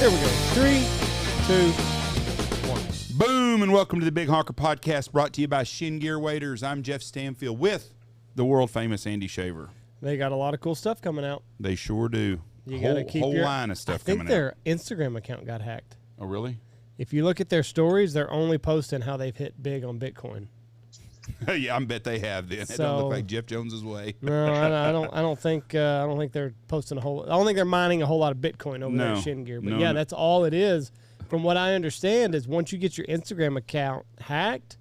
There we go. 3, 2, 1. Boom, and welcome to the Big Honker Podcast, brought to you by Shin Gear Waders. I'm Jeff Stanfield with the world-famous Andy Shaver. They got a lot of cool stuff coming out. They sure do. You got to keep whole line of stuff coming out. I think their Instagram account got hacked. Oh, really? If you look at their stories, they're only posting how they've hit big on Bitcoin. Yeah, I bet they have. Then it don't look like Jeff Jones's way. No, I don't think they're posting a whole. I don't think they're mining a whole lot of Bitcoin over there at Shin Gear. But yeah, that's all it is. From what I understand, is once you get your Instagram account hacked,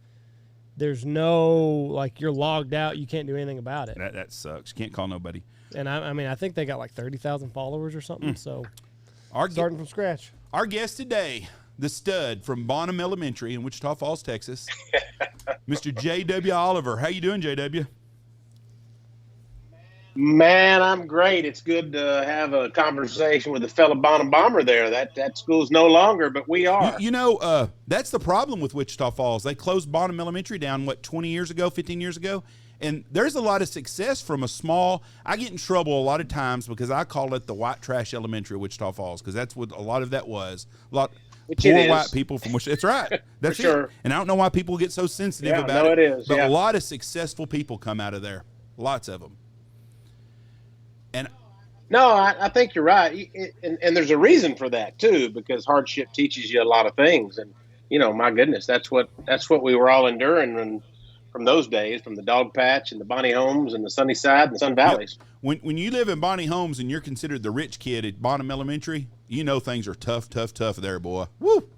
there's no you're logged out. You can't do anything about it. That sucks. You can't call nobody. And I mean, I think they got 30,000 followers or something. So starting from scratch. Our guest today, the stud from Bonham Elementary in Wichita Falls, Texas, Mr. J.W. Oliver. How you doing, J.W.? Man, I'm great. It's good to have a conversation with a fellow Bonham Bomber there. That school's no longer, but we are. You know, that's the problem with Wichita Falls. They closed Bonham Elementary down, 20 years ago, 15 years ago? And there's a lot of success from a small – I get in trouble a lot of times because I call it the white trash elementary of Wichita Falls because that's what a lot of that was. Poor white people from Wichita. That's right. That's For sure. it. And I don't know why people get so sensitive about it. It is. But yeah. A lot of successful people come out of there. Lots of them. No, I think you're right. And there's a reason for that, too, because hardship teaches you a lot of things. And, my goodness, that's what we were all enduring from those days, from the Dog Patch and the Bonnie Homes and the Sunnyside and the Sun Valleys. Yep. When you live in Bonnie Homes and you're considered the rich kid at Bonham Elementary, things are tough there, boy. Woo!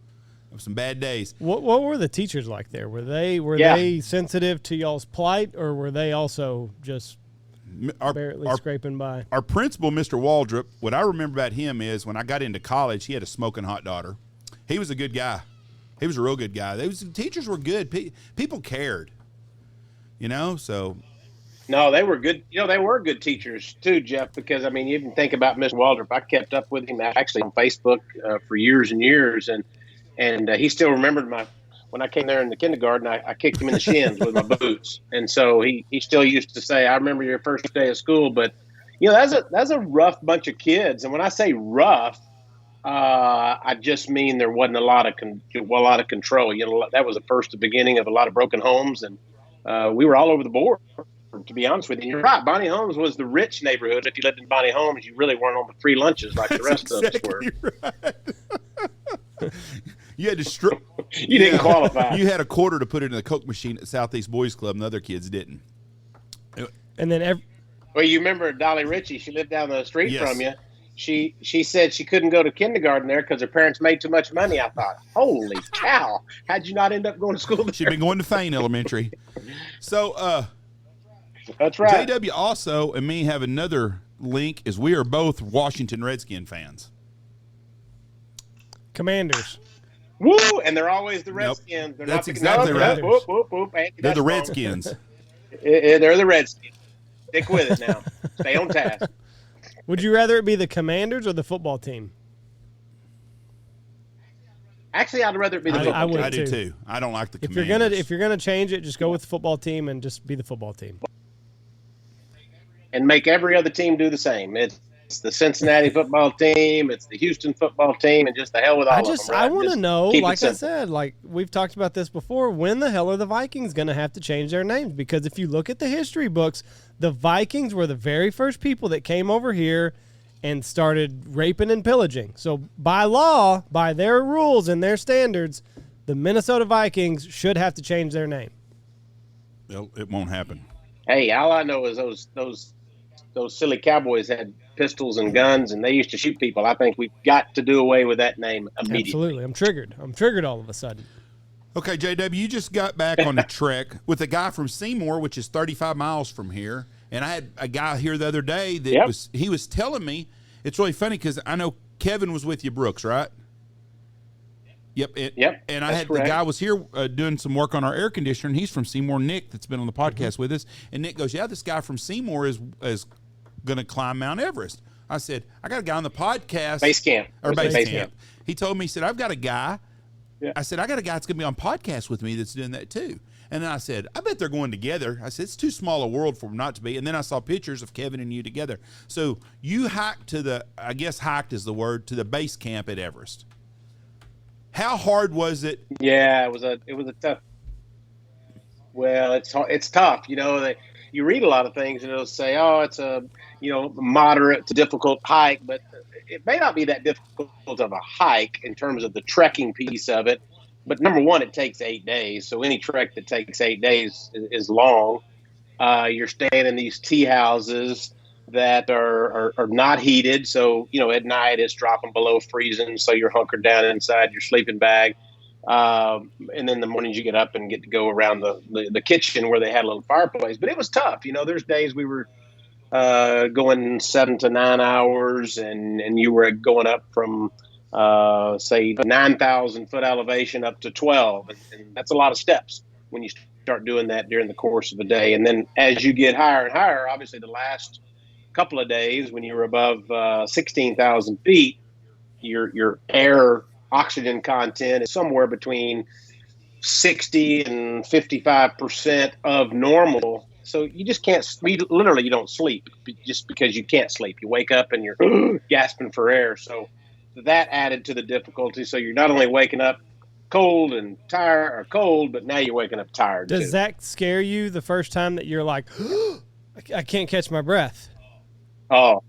Some bad days. What were the teachers like there? Were they sensitive to y'all's plight, or were they also just barely scraping by? Our principal, Mr. Waldrop, what I remember about him is when I got into college, he had a smoking hot daughter. He was a good guy. He was a real good guy. The teachers were good. People cared, so. No, they were good. They were good teachers too, Jeff, because, you even think about Mr. Waldrop. I kept up with him actually on Facebook for years and years, and he still remembered when I came there in the kindergarten, I kicked him in the shins with my boots. And so he still used to say, I remember your first day of school. But, that's a rough bunch of kids. And when I say rough, I just mean there wasn't a lot of control. That was the beginning of a lot of broken homes. And we were all over the board, to be honest with you. And you're right. Bonnie Homes was the rich neighborhood. If you lived in Bonnie Homes, you really weren't on the free lunches like the rest of us were. Right. You had to you didn't qualify. You had a quarter to put it in the Coke machine at Southeast Boys Club, and the other kids didn't. And then well, you remember Dolly Ritchie? She lived down the street from you. She said she couldn't go to kindergarten there because her parents made too much money. I thought, holy cow! How'd you not end up going to school there? She'd been going to Fane Elementary. So, that's right. JW also and me have another link, is we are both Washington Redskin fans. Commanders. Woo! And they're always the Redskins. Nope. That's exactly right. Whoop, whoop, whoop. Andy, they're the Redskins. They're the Redskins. Stick with it now. Stay on task. Would you rather it be the Commanders or the football team? Actually, I'd rather it be the football team. I do too. I don't like the Commanders. If you're gonna change it, just go with the football team and just be the football team. And make every other team do the same. It's the Cincinnati football team, it's the Houston football team, and just the hell with all of them. Right? I want to know, like I said, we've talked about this before, when the hell are the Vikings going to have to change their names? Because if you look at the history books, the Vikings were the very first people that came over here and started raping and pillaging. So by law, by their rules and their standards, the Minnesota Vikings should have to change their name. It won't happen. Hey, all I know is those silly Cowboys had pistols and guns, and they used to shoot people. I think we've got to do away with that name immediately. Absolutely. I'm triggered all of a sudden. Okay, JW, you just got back on the trek with a guy from Seymour, which is 35 miles from here. And I had a guy here the other day that he was telling me, it's really funny because I know Kevin was with you, Brooks, right? Yep. And I had correct. The guy was here doing some work on our air conditioner, and he's from Seymour, Nick, that's been on the podcast with us. And Nick goes, yeah, this guy from Seymour is going to climb Mount Everest. I said, I got a guy on the podcast. Base camp. He told me, he said, I've got a guy I said, I got a guy that's going to be on podcast with me that's doing that too. And then I said, I bet they're going together. I said, it's too small a world for them not to be. And then I saw pictures of Kevin and you together. So you hiked to I guess hiked is the word, to the base camp at Everest. How hard was it? Yeah, it was a tough. Well, it's tough. You read a lot of things and it'll say, oh, it's a, moderate to difficult hike, but it may not be that difficult of a hike in terms of the trekking piece of it. But number one, it takes 8 days. So any trek that takes 8 days is long. You're staying in these tea houses that are not heated. So, at night it's dropping below freezing. So you're hunkered down inside your sleeping bag. And then in the mornings you get up and get to go around the kitchen where they had a little fireplace. But it was tough. There's days we were going 7 to 9 hours and you were going up from say 9,000 foot elevation up to 12. And that's a lot of steps when you start doing that during the course of a day. And then as you get higher and higher, obviously the last couple of days when you were above 16,000 feet, your air oxygen content is somewhere between 60 and 55% of normal. So you just can't, literally you don't sleep just because you can't sleep. You wake up and you're gasping for air. So that added to the difficulty. So you're not only waking up cold and tired or cold, but now you're waking up tired. Does that scare you the first time that you're like, I can't catch my breath? Oh,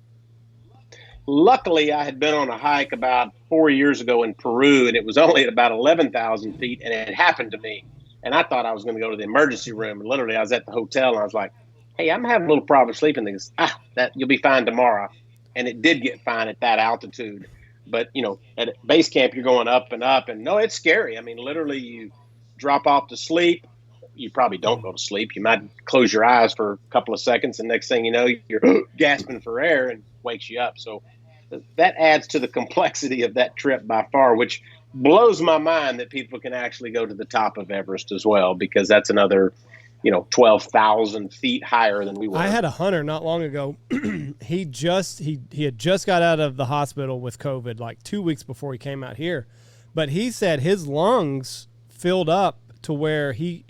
luckily I had been on a hike about 4 years ago in Peru, and it was only at about 11,000 feet, and it happened to me. And I thought I was going to go to the emergency room, and literally I was at the hotel, and I was like, hey, I'm having a little problem sleeping. They goes, that you'll be fine tomorrow. And it did get fine at that altitude. But, at base camp, you're going up and up, and no, it's scary. I mean, literally you drop off to sleep. You probably don't go to sleep. You might close your eyes for a couple of seconds, and next thing you know, you're gasping for air and wakes you up. So that adds to the complexity of that trip by far, which blows my mind that people can actually go to the top of Everest as well, because that's another, 12,000 feet higher than we were. I had a hunter not long ago. he had just got out of the hospital with COVID like 2 weeks before he came out here. But he said his lungs filled up to where he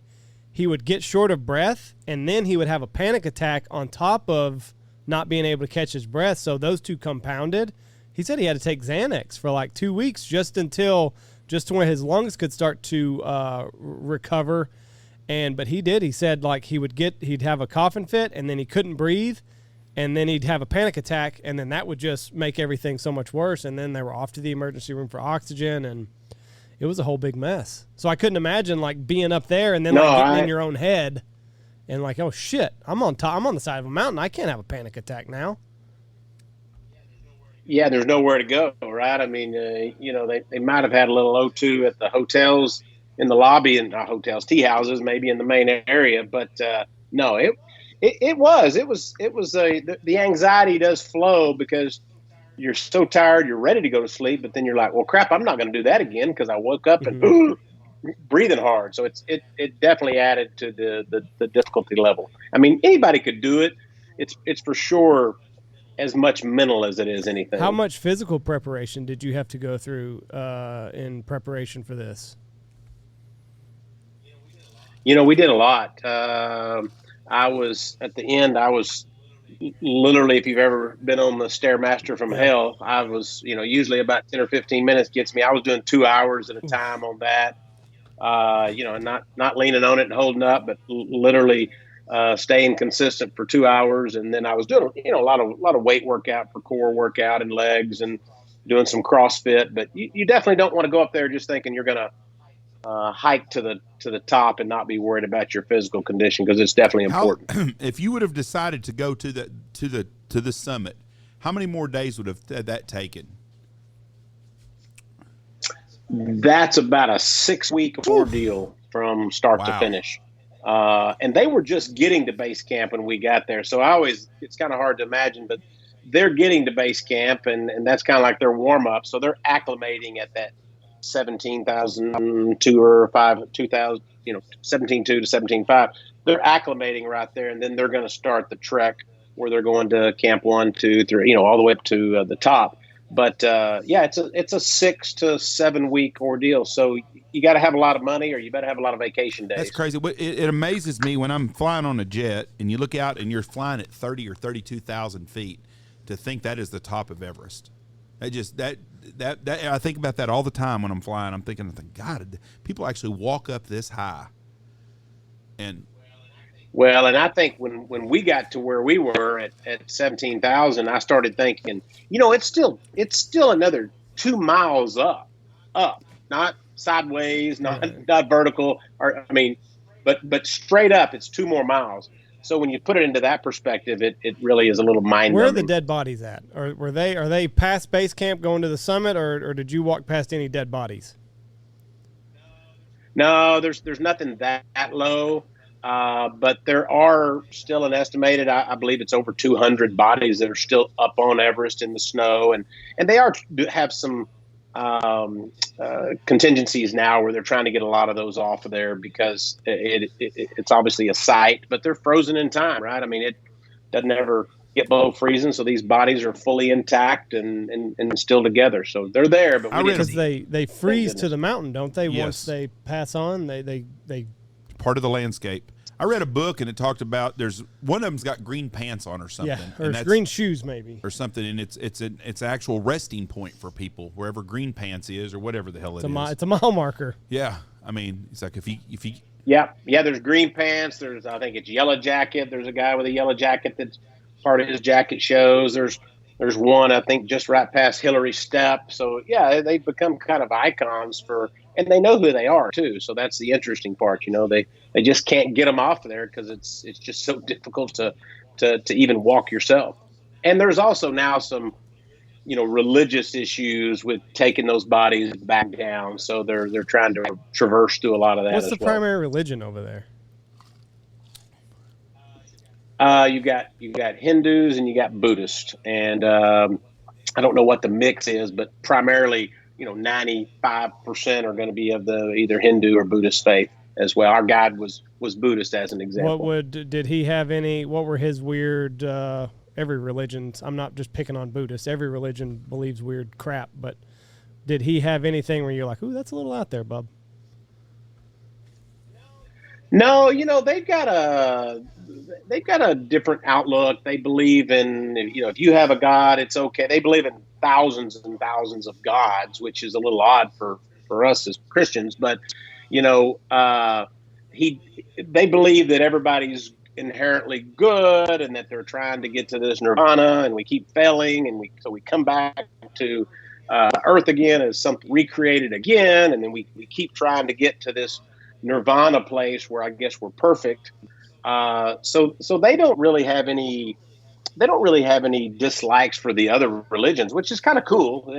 would get short of breath, and then he would have a panic attack on top of not being able to catch his breath. So those two compounded. He said he had to take Xanax for like 2 weeks just to where his lungs could start to recover. But he did. He said like he'd have a coughing fit, and then he couldn't breathe, and then he'd have a panic attack, and then that would just make everything so much worse. And then they were off to the emergency room for oxygen, and it was a whole big mess. So I couldn't imagine like being up there and then getting in your own head and like, oh shit, I'm on the side of a mountain. I can't have a panic attack now. Yeah, there's nowhere to go, right? I mean, they might have had a little O2 at the hotels in the lobby, and not hotels, tea houses, maybe in the main area. But no, it was the anxiety does flow because you're so tired, you're ready to go to sleep, but then you're like, well, crap, I'm not going to do that again because I woke up and breathing hard. So it definitely added to the difficulty level. I mean, anybody could do it. It's for sure as much mental as it is anything. How much physical preparation did you have to go through in preparation for this? We did a lot. I was at the end. I was literally, if you've ever been on the Stairmaster from hell, I was, usually about 10 or 15 minutes gets me. I was doing 2 hours at a time on that. Not leaning on it and holding up, but literally staying consistent for 2 hours. And then I was doing, a lot of weight workout for core workout and legs and doing some CrossFit. But you definitely don't want to go up there just thinking you're going to hike to the top and not be worried about your physical condition, because it's definitely important. If you would have decided to go to the summit, how many more days would have that taken? That's about a 6-week ordeal from start to finish. And they were just getting to base camp when we got there. So it's kind of hard to imagine, but they're getting to base camp, and that's kind of like their warm up. So they're acclimating at that 17,200 or 2,000, 17,200 to 17,500. They're acclimating right there, and then they're going to start the trek where they're going to camp 1, 2, 3, all the way up to the top. But yeah, it's a 6 to 7 week ordeal. So you got to have a lot of money, or you better have a lot of vacation days. That's crazy. It amazes me when I'm flying on a jet and you look out and you're flying at 30 or 32,000 feet to think that is the top of Everest. That I think about that all the time when I'm flying. I'm thinking, God, people actually walk up this high. And I think when we got to where we were at 17,000, I started thinking, it's still another 2 miles up, not sideways, not vertical, but straight up, it's 2 more miles. So when you put it into that perspective, it really is a little mind-numbing. Where are the dead bodies at? Or are they past base camp going to the summit, or did you walk past any dead bodies? No, there's nothing that low. But there are still an estimated, I believe it's over 200 bodies that are still up on Everest in the snow, and they have some contingencies now where they're trying to get a lot of those off of there because it's obviously a site, but they're frozen in time, right? I mean, it doesn't ever get below freezing, so these bodies are fully intact and still together. So they're there, but because they freeze to the mountain, don't they? Yes. Once they pass on, they part of the landscape. I read a book and it talked about there's one of them's got green pants on or something. Yeah, or green shoes maybe. Or something, and it's an actual resting point for people wherever green pants is or whatever the hell it is. It's a mile marker. Yeah, I mean, it's like if you yeah, there's green pants. I think it's yellow jacket. There's a guy with a yellow jacket that's part of his jacket shows. There's one I think just right past Hillary Step. So yeah, they've become kind of icons and they know who they are too. So that's the interesting part. They just can't get them off of there because it's just so difficult to even walk yourself. And there's also now some, religious issues with taking those bodies back down. So they're trying to traverse through a lot of that. What's the primary religion over there? You got Hindus and you got Buddhists, and I don't know what the mix is, but primarily, 95% are going to be of the either Hindu or Buddhist faith as well. Our guide was Buddhist as an example. Did he have any? What were his weird? Every religion. I'm not just picking on Buddhists. Every religion believes weird crap, but did he have anything where you're like, "Ooh, that's a little out there, bub"? No, they've got a different outlook. They believe in, if you have a God, it's okay. They believe in thousands and thousands of gods, which is a little odd for us as Christians. But, they believe that everybody's inherently good and that they're trying to get to this nirvana, and we keep failing, and so we come back to Earth again as something recreated again, and then we keep trying to get to this nirvana place where I guess we're perfect. So they don't really have any dislikes for the other religions, which is kind of cool.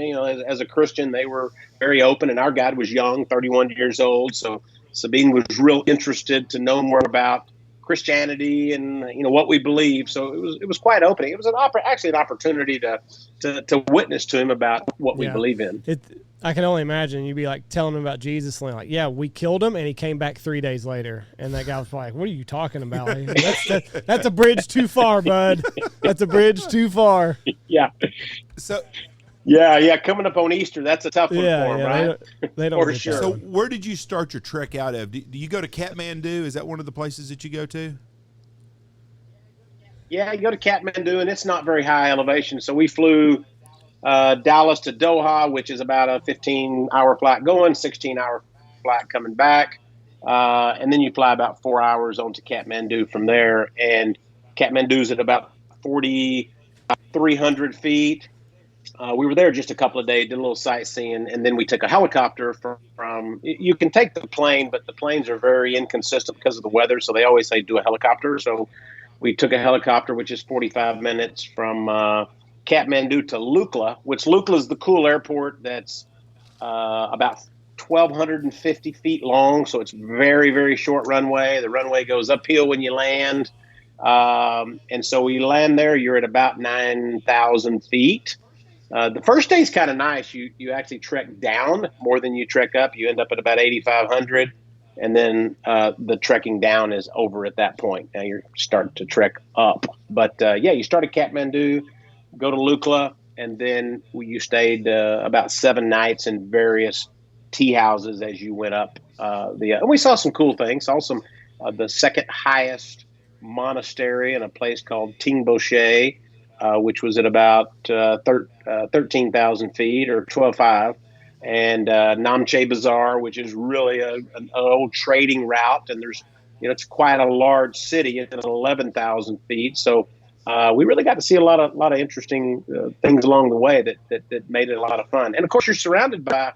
As a Christian, they were very open, and our guide was young, 31 years old. So Sabine was real interested to know more about Christianity and what we believe. So it was quite opening. It was actually an opportunity to witness to him about what we believe in. I can only imagine you'd be like telling him about Jesus, and like, yeah, we killed him, and he came back 3 days later, and that guy was like, "What are you talking about? That's a bridge too far, bud. That's a bridge too far." Yeah. So. Yeah, coming up on Easter, that's a tough one for them, right? They don't for sure. So where did you start your trek out of? Do you go to Kathmandu? Is that one of the places that you go to? Yeah, you go to Kathmandu, and it's not very high elevation. So we flew Dallas to Doha, which is about a 15-hour flight going, 16-hour flight coming back. And then you fly about 4 hours on to Kathmandu from there. And Kathmandu's at about 4,300 feet. We were there just a couple of days, did a little sightseeing, and then we took a helicopter from you can take the plane, but the planes are very inconsistent because of the weather, so they always say do a helicopter. So we took a helicopter, which is 45 minutes from Kathmandu to Lukla, which Lukla is the cool airport that's about 1,250 feet long, so it's very, very short runway. The runway goes uphill when you land, and so we land there. You're at about 9,000 feet. The first day is kind of nice. You actually trek down more than you trek up. You end up at about 8,500, and then the trekking down is over at that point. Now you're starting to trek up. But you start at Kathmandu, go to Lukla, and then you stayed about 7 nights in various tea houses as you went up. And we saw some cool things. Saw some the second highest monastery in a place called Tingboche, which was at about 13,000 feet or 12,500. And Namche Bazaar, which is really an old trading route, and there's it's quite a large city at 11,000 feet. So we really got to see a lot of interesting things along the way that made it a lot of fun. And of course, you're surrounded by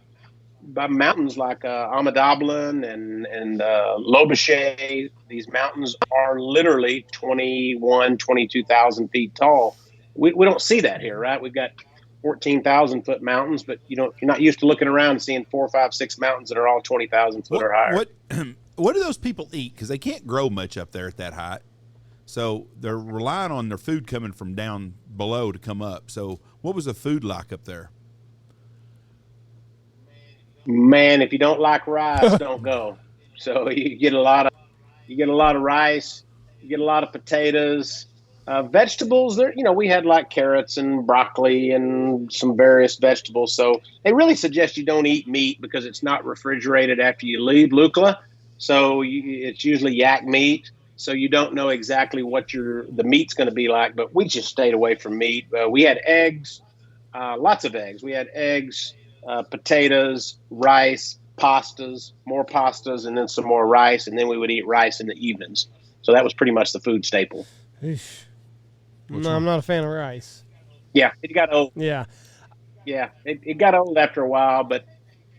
mountains like Amadablan and Lobuche. These mountains are literally 22,000 feet tall. We don't see that here, right? We've got 14,000-foot mountains, but you're not used to looking around and seeing 4, 5, 6 mountains that are all 20,000 foot or higher. What do those people eat? Because they can't grow much up there at that height. So they're relying on their food coming from down below to come up. So what was the food like up there? Man, if you don't like rice, don't go. So you get a lot of rice, you get a lot of potatoes, vegetables. There, we had like carrots and broccoli and some various vegetables. So they really suggest you don't eat meat because it's not refrigerated after you leave Lukla. So it's usually yak meat. So you don't know exactly what the meat's going to be like. But we just stayed away from meat. We had eggs, lots of eggs. We had eggs. Potatoes, rice, pastas, more pastas, and then some more rice, and then we would eat rice in the evenings. So that was pretty much the food staple. No, I'm not a fan of rice. Yeah, it got old. Yeah, it got old after a while, but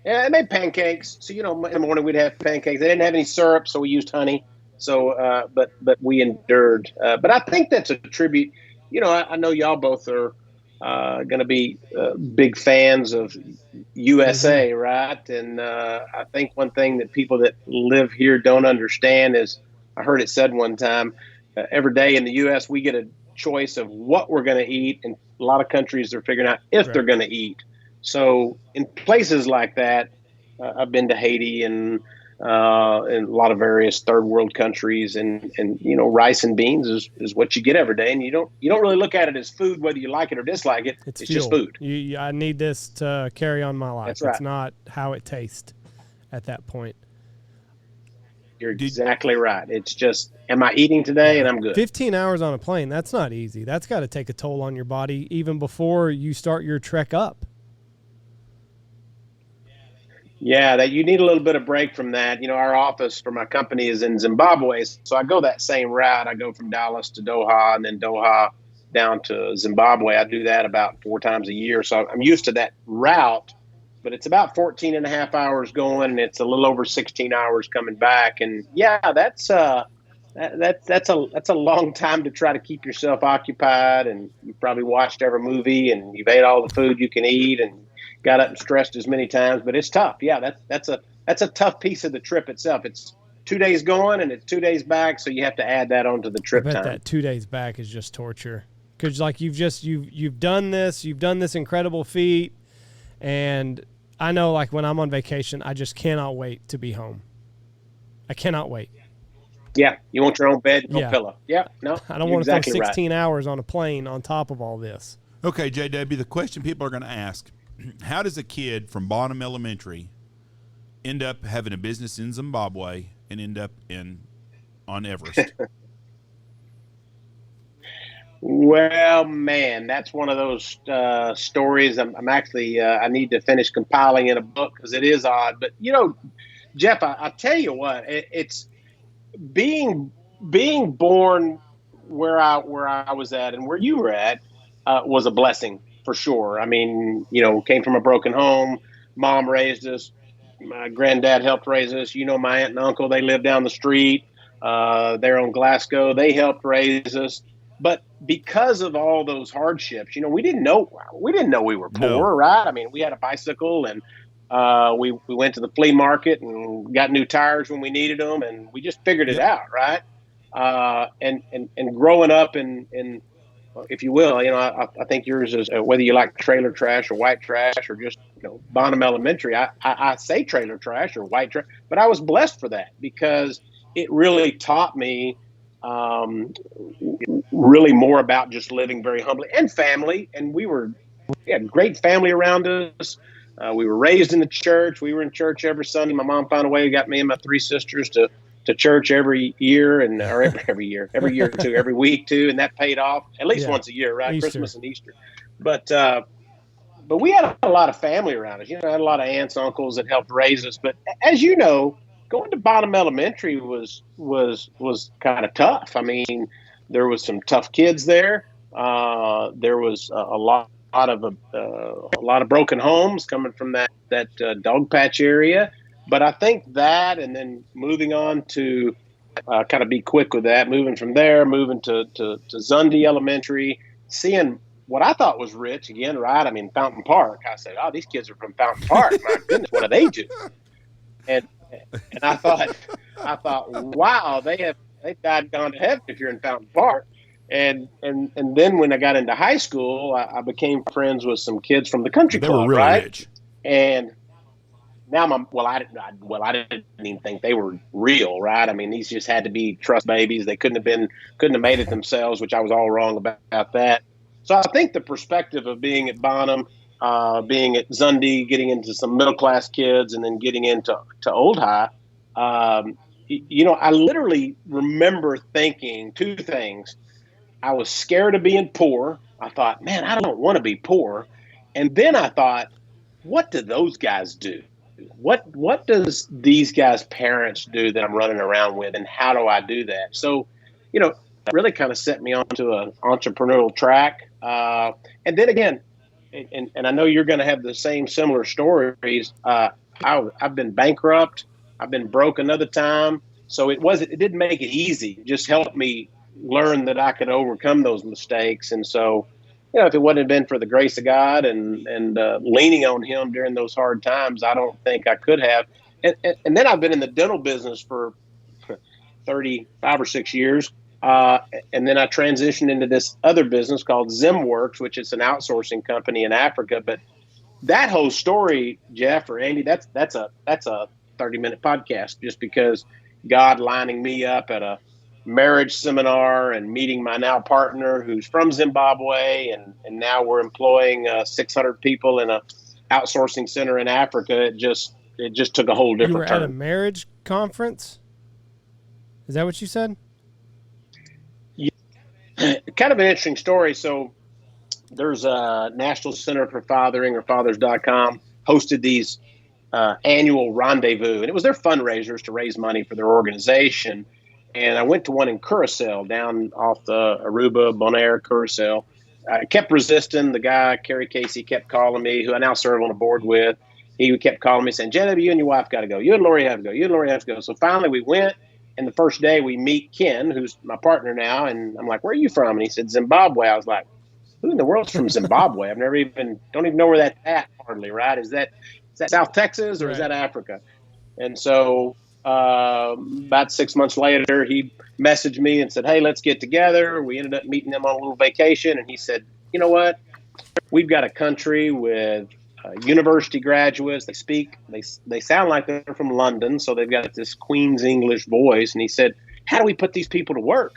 I made pancakes. So in the morning we'd have pancakes. They didn't have any syrup, so we used honey. So, but we endured. But I think that's a tribute. I know y'all both are going to be big fans of USA, right? And I think one thing that people that live here don't understand is, I heard it said one time, every day in the U.S. we get a choice of what we're going to eat, and a lot of countries are figuring out if they're going to eat. So in places like that, I've been to Haiti and a lot of various third world countries, and rice and beans is what you get every day, and you don't really look at it as food whether you like it or dislike it. It's just food. I need this to carry on my life. That's right. It's not how it tastes at that point. You're exactly right. It's just, am I eating today and I'm good. 15 hours on a plane, that's not easy. That's got to take a toll on your body even before you start your trek up. Yeah, that you need a little bit of break from that. Our office for my company is in Zimbabwe, so I go that same route. I go from Dallas to Doha and then Doha down to Zimbabwe. I do that about 4 times a year, so I'm used to that route. But it's about 14 and a half hours going, and it's a little over 16 hours coming back. And yeah, that's a long time to try to keep yourself occupied. And you've probably watched every movie, and you've ate all the food you can eat, and got up and stretched as many times. But it's tough. Yeah, that's a tough piece of the trip itself. It's 2 days going and it's 2 days back, so you have to add that onto the trip I bet time. That 2 days back is just torture, because like you've done this incredible feat, and I know, like, when I'm on vacation, I just cannot wait to be home. I cannot wait. Yeah, you want your own bed, no pillow. Yeah, no, I don't want to spend 16 hours on a plane on top of all this. Okay, JW, the question people are going to ask, how does a kid from Bonham Elementary end up having a business in Zimbabwe and end up on Everest? Well, man, that's one of those stories. I'm actually I need to finish compiling in a book because it is odd. But Jeff, I tell you what, it's being born where I was at and where you were at was a blessing for sure. I mean, came from a broken home. Mom raised us. My granddad helped raise us. My aunt and uncle, they lived down the street. They're on Glasgow. They helped raise us. But because of all those hardships, we didn't know we were poor, right? I mean, we had a bicycle, and we went to the flea market and got new tires when we needed them, and we just figured it out, right? And growing up in if you will, I think yours is whether you like trailer trash or white trash or just Bonham Elementary. I say trailer trash or white trash, but I was blessed for that because it really taught me really more about just living very humbly and family. And we were we had a great family around us. We were raised in the church. We were in church every Sunday. My mom found a way to get me and my three sisters to church every year, or every year or two, every week too, and that paid off at least once a year, right? Easter. Christmas and Easter. But we had a lot of family around us. I had a lot of aunts, uncles that helped raise us. But as you know, going to Bottom Elementary was kind of tough. I mean, there was some tough kids there. There was a lot of broken homes coming from that dog patch area. But I think that, and then moving on to kind of be quick with that, moving from there, moving to Zundy Elementary, seeing what I thought was rich again, right? I mean, Fountain Park. I said, oh, these kids are from Fountain Park. My goodness, what do they do? And I thought, wow, they've gone to heaven if you're in Fountain Park. And then when I got into high school, I became friends with some kids from the country club, they were really right? rich. And now I didn't even think they were real, right? I mean, these just had to be trust babies. They couldn't have made it themselves, which I was all wrong about that. So I think the perspective of being at Bonham, being at Zundy, getting into some middle class kids, and then getting into Old High, I literally remember thinking two things. I was scared of being poor. I thought, man, I don't want to be poor. And then I thought, what do those guys do? What does these guys' parents do that I'm running around with, and how do I do that? So, really kind of set me onto an entrepreneurial track. And then again, and I know you're going to have the similar stories. I've been bankrupt. I've been broke another time. So it didn't make it easy. It just helped me learn that I could overcome those mistakes. And so, if it wouldn't have been for the grace of God and leaning on Him during those hard times, I don't think I could have. And then I've been in the dental business for 35 or 6 years. And then I transitioned into this other business called ZimWorks, which is an outsourcing company in Africa. But that whole story, Jeff or Andy, that's a 30-minute podcast, just because God lining me up at a marriage seminar and meeting my now partner who's from Zimbabwe, and now we're employing 600 people in a outsourcing center in Africa. It just took a whole different turn. You were at a marriage conference? Is that what you said? Yeah. Kind of an interesting story. So there's a National Center for Fathering, or fathers.com, hosted these annual rendezvous, and it was their fundraisers to raise money for their organization. And I went to one in Curacao, down off the Aruba, Bonaire, Curacao. I kept resisting. The guy, Kerry Casey, kept calling me, who I now serve on a board with. He kept calling me saying, JW, you and your wife got to go. You and Lori have to go. You and Lori have to go. So finally we went. And the first day we meet Ken, who's my partner now. And I'm like, where are you from? And he said, Zimbabwe. I was like, who in the world's from Zimbabwe? Don't even know where that's at hardly, right? Is that South Texas, or is that Africa? And so about 6 months later, he messaged me and said, hey, let's get together. We ended up meeting him on a little vacation. And he said, you know what? We've got a country with university graduates. They sound like they're from London. So they've got this Queen's English voice. And he said, how do we put these people to work?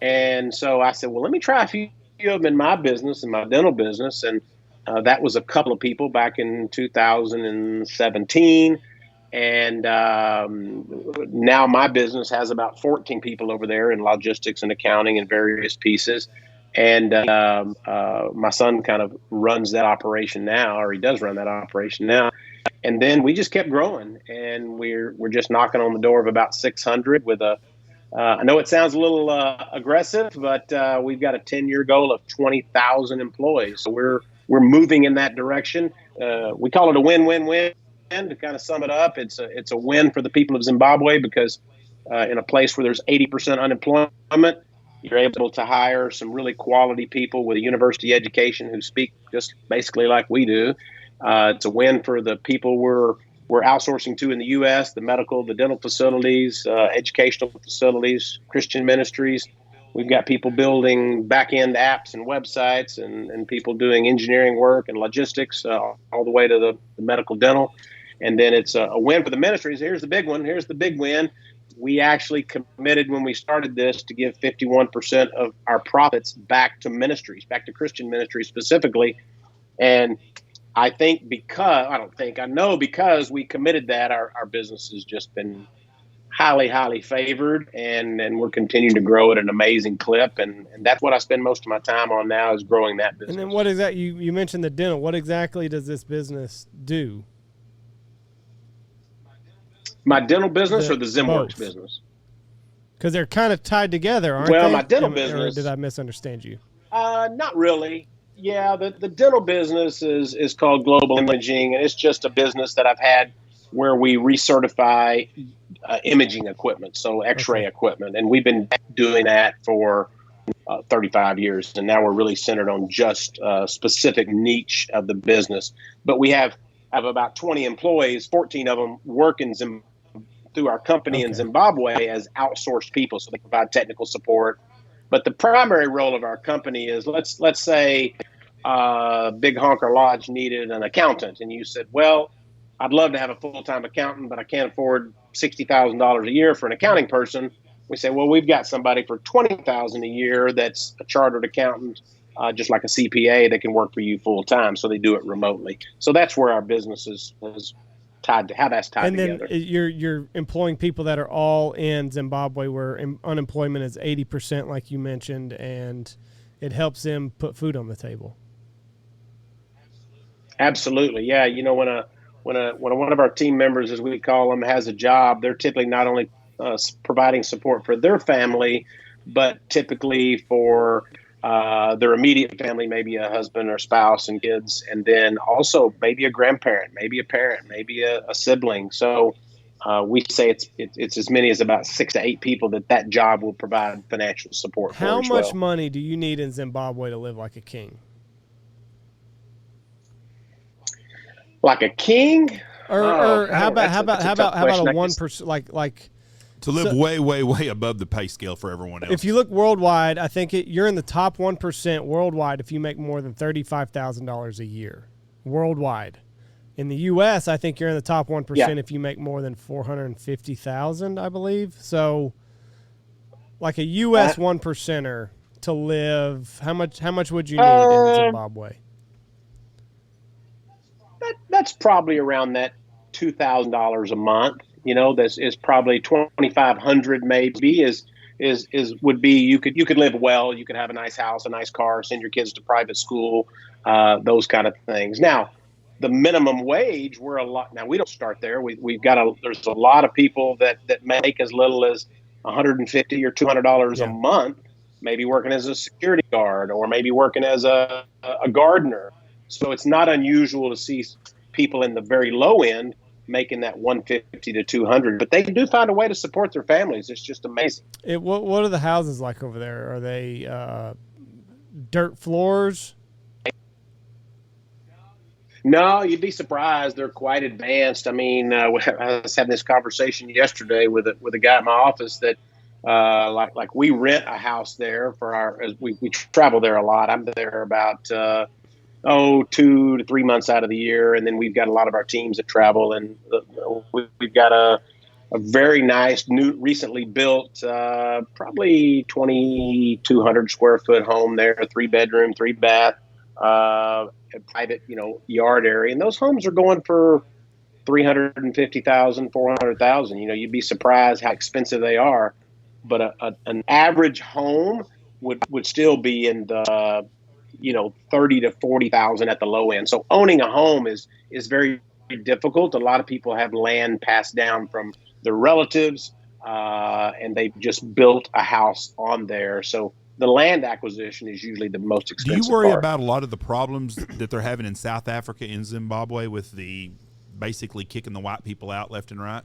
And so I said, well, let me try a few of them in my business, in my dental business. And that was a couple of people back in 2017. And now my business has about 14 people over there in logistics and accounting and various pieces. And my son kind of runs that operation now, or he does run that operation now. And then we just kept growing, and we're just knocking on the door of about 600 with I know it sounds a little aggressive, but we've got a 10-year goal of 20,000 employees. So we're moving in that direction. We call it a win-win-win. To kind of sum it up, it's a win for the people of Zimbabwe, because in a place where there's 80% unemployment, you're able to hire some really quality people with a university education who speak just basically like we do. It's a win for the people we're outsourcing to in the U.S., the medical, the dental facilities, educational facilities, Christian ministries. We've got people building back-end apps and websites, and people doing engineering work and logistics, all the way to the medical dental. And then it's a win for the ministries. Here's the big one. Here's the big win. We actually committed, when we started this, to give 51% of our profits back to ministries, back to Christian ministries specifically. And I think I know because we committed that, our business has just been highly, highly favored, and we're continuing to grow at an amazing clip. And that's what I spend most of my time on now, is growing that business. And then what is that? You mentioned the dental. What exactly does this business do? My dental business or the ZimWorks business? Because they're kind of tied together, aren't they? Well, my dental business. Or did I misunderstand you? Not really. Yeah, the dental business is called Global Imaging, and it's just a business that I've had where we recertify imaging equipment, so X-ray equipment, and we've been doing that for 35 years, and now we're really centered on just a specific niche of the business. But we have about 20 employees, 14 of them work through our company in Zimbabwe as outsourced people, so they provide technical support. But the primary role of our company is, let's say Big Honker Lodge needed an accountant, and you said, well, I'd love to have a full-time accountant, but I can't afford $60,000 a year for an accounting person. We say, well, we've got somebody for $20,000 a year that's a chartered accountant, just like a CPA, that can work for you full-time, so they do it remotely. So that's where our business is tied to, how that's tied together. And then you're employing people that are all in Zimbabwe, where unemployment is 80%, like you mentioned, and it helps them put food on the table. Absolutely, yeah. You know, when one of our team members, as we call them, has a job, they're typically not only providing support for their family, but typically for their immediate family, maybe a husband or spouse and kids, and then also maybe a grandparent, maybe a parent, maybe a sibling. So we say it's as many as about 6 to 8 people that job will provide financial support for. How much money do you need in Zimbabwe to live like a king? Like a king? Or how about a 1%, like to live way above the pay scale for everyone else? If you look worldwide, I think you're in the top 1% worldwide if you make more than $35,000 a year worldwide. In the U.S., I think you're in the top 1% if you make more than $450,000, I believe. So, like a U.S. 1%er to live, how much would you need in Zimbabwe? That's probably around that $2,000 a month. You know, this is probably $2,500 maybe would be, you could live well, you could have a nice house, a nice car, send your kids to private school, those kind of things. Now, the minimum wage, we don't start there. There's a lot of people that make as little as $150 or $200 a month, maybe working as a security guard or maybe working as a gardener. So it's not unusual to see people in the very low end making that $150 to $200, but they do find a way to support their families. It's just amazing. What are the houses like over there? Are they dirt floors? No, you'd be surprised. They're quite advanced. I mean, I was having this conversation yesterday with a guy at my office that like we rent a house there we travel there a lot. I'm there about 2 to 3 months out of the year, and then we've got a lot of our teams that travel, and we've got a very nice recently built probably 2,200 square foot home there, 3-bedroom, 3-bath, private yard area, and those homes are going for $350,000, $400,000. You'd be surprised how expensive they are, but an average home would still be in the $30,000 to $40,000 at the low end. So owning a home is very difficult. A lot of people have land passed down from their relatives, and they've just built a house on there. So the land acquisition is usually the most expensive. Do you worry part. about a lot of the problems that they're having in South Africa and Zimbabwe with the basically kicking the white people out left and right?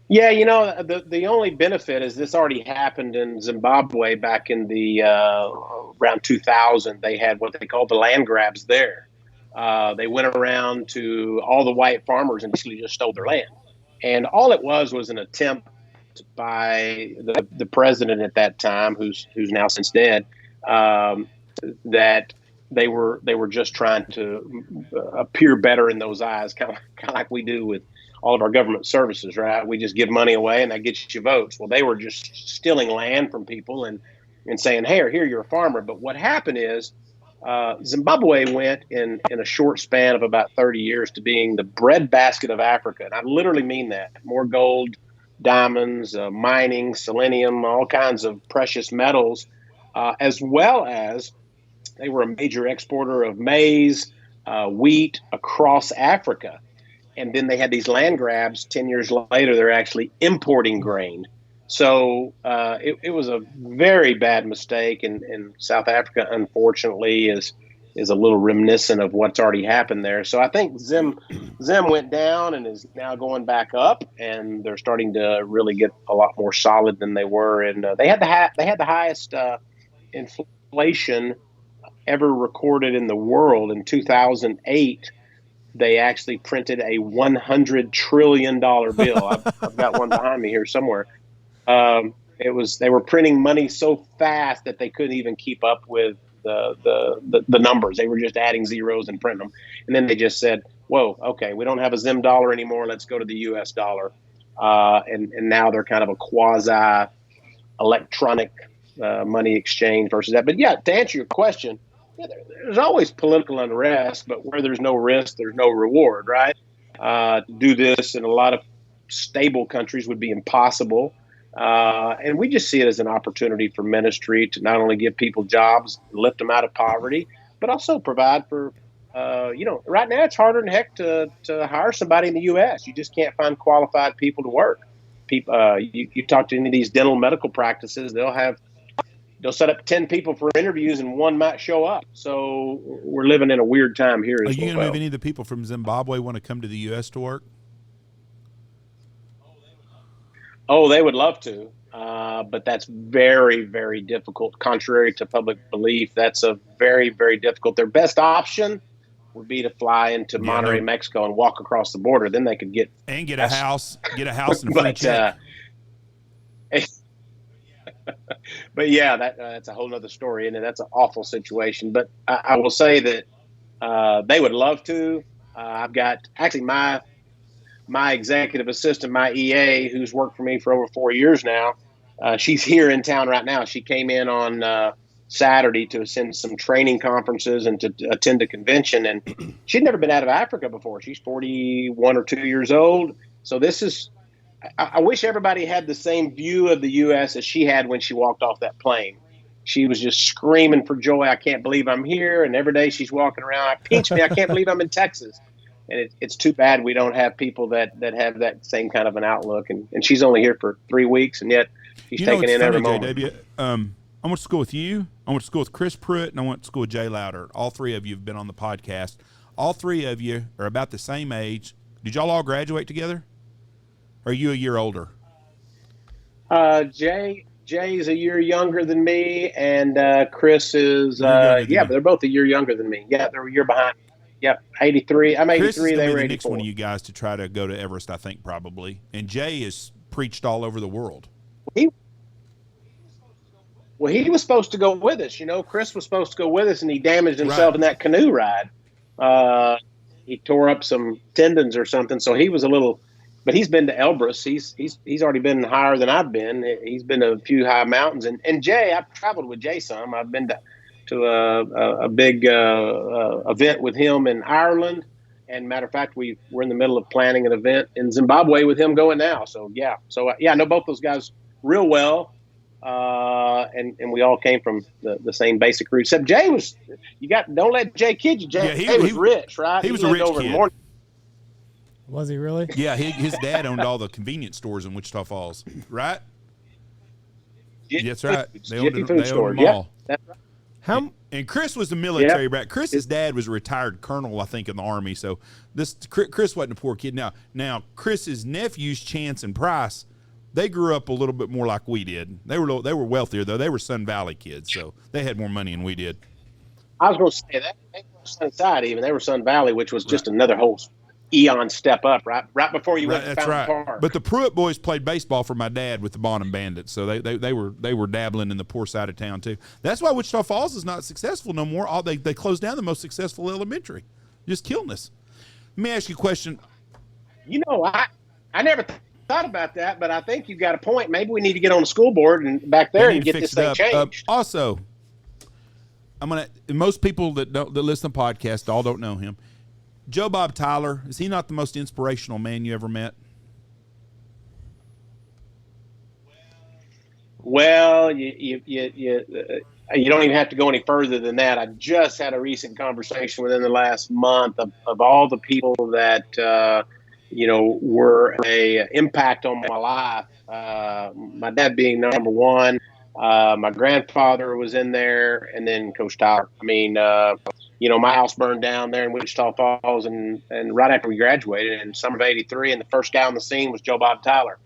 Yeah, the only benefit is this already happened in Zimbabwe back in the around 2000. They had what they called the land grabs there. They went around to all the white farmers and basically just stole their land. And all it was an attempt by the president at that time, who's now since dead, that they were just trying to appear better in those eyes, kind of like we do with all of our government services, right? We just give money away and that gets you votes. Well, they were just stealing land from people and saying, hey, here, you're a farmer. But what happened is Zimbabwe went in a short span of about 30 years to being the breadbasket of Africa. And I literally mean that. More gold, diamonds, mining, selenium, all kinds of precious metals, as well as they were a major exporter of maize, wheat across Africa. And then they had these land grabs. 10 years later, they're actually importing grain. So it was a very bad mistake. And South Africa, unfortunately, is a little reminiscent of what's already happened there. So I think Zim went down and is now going back up, and they're starting to really get a lot more solid than they were. And they had the highest inflation ever recorded in the world in 2008. They actually printed a $100 trillion bill. I've got one behind me here somewhere. They were printing money so fast that they couldn't even keep up with the numbers. They were just adding zeros and printing them. And then they just said, whoa, okay, we don't have a Zim dollar anymore. Let's go to the US dollar. And now they're kind of a quasi electronic money exchange versus that. But yeah, to answer your question, yeah, there's always political unrest, but where there's no risk, there's no reward, right? To do this in a lot of stable countries would be impossible. And we just see it as an opportunity for ministry to not only give people jobs, lift them out of poverty, but also provide for, right now it's harder than heck to hire somebody in the U.S. You just can't find qualified people to work. People, you talk to any of these dental medical practices, they'll set up 10 people for interviews and one might show up. So we're living in a weird time here. Are you going to move any of the people from Zimbabwe want to come to the U.S. to work? Oh, they would love to, but that's very, very difficult. Contrary to public belief, that's a very, very difficult. Their best option would be to fly into Monterrey, Mexico, and walk across the border. Then they could get a house and a free check. But yeah, that's a whole nother story, and that's an awful situation. But I will say that they would love to. I've got actually my executive assistant, my EA, who's worked for me for over 4 years now. She's here in town right now. She came in on Saturday to attend some training conferences and to attend a convention. And she'd never been out of Africa before. She's 41 or 2 years old. So I wish everybody had the same view of the U.S. as she had when she walked off that plane. She was just screaming for joy. I can't believe I'm here. And every day she's walking around. Pinch me. I can't believe I'm in Texas. And it's too bad we don't have people that have that same kind of an outlook. And she's only here for 3 weeks, and yet she's taking in every moment. JW, I went to school with you. I went to school with Chris Pruitt, and I went to school with Jay Louder. All three of you have been on the podcast. All three of you are about the same age. Did y'all all graduate together? Or are you a year older? Jay's a year younger than me, and Chris is but they're both a year younger than me. Yeah, they're a year behind. Yep, 83. I'm 83. Chris is they were the 84. next one of you guys to try to go to Everest, I think, probably. And Jay has preached all over the world. He was supposed to go with us. Chris was supposed to go with us, and he damaged himself in that canoe ride. He tore up some tendons or something, so he was a little. But he's been to Elbrus. He's already been higher than I've been. He's been to a few high mountains. And Jay, I've traveled with Jay some. I've been to a big event with him in Ireland. And matter of fact, we're in the middle of planning an event in Zimbabwe with him going now. So I know both those guys real well. And we all came from the same basic root. Except Jay don't let Jay kid you. Jay was rich, right? He was a rich kid. Was he really? Yeah, his dad owned all the convenience stores in Wichita Falls, right? That's right. They owned them all. That's right. And Chris was the military brat. Chris's dad was a retired colonel, I think, in the Army. So Chris wasn't a poor kid. Now Chris's nephews, Chance and Price, they grew up a little bit more like we did. They were wealthier though. They were Sun Valley kids, so they had more money than we did. I was going to say that they were Sunside even. They were Sun Valley, which was just another whole eon step up, right before you went to Fountain Park. But the Pruitt boys played baseball for my dad with the Bonham Bandits, so they were dabbling in the poor side of town too. That's why Wichita Falls is not successful no more. They closed down the most successful elementary, just killing us. Let me ask you a question. I never thought about that, but I think you've got a point. Maybe we need to get on the school board and back there and get this thing changed. Also, Most people that listen to podcasts all don't know him. Joe Bob Tyler, is he not the most inspirational man you ever met? Well, you don't even have to go any further than that. I just had a recent conversation within the last month of all the people that were a impact on my life. My dad being number one. My grandfather was in there, and then Coach Tyler. I mean, my house burned down there in Wichita Falls, and right after we graduated in summer of '83, and the first guy on the scene was Joe Bob Tyler.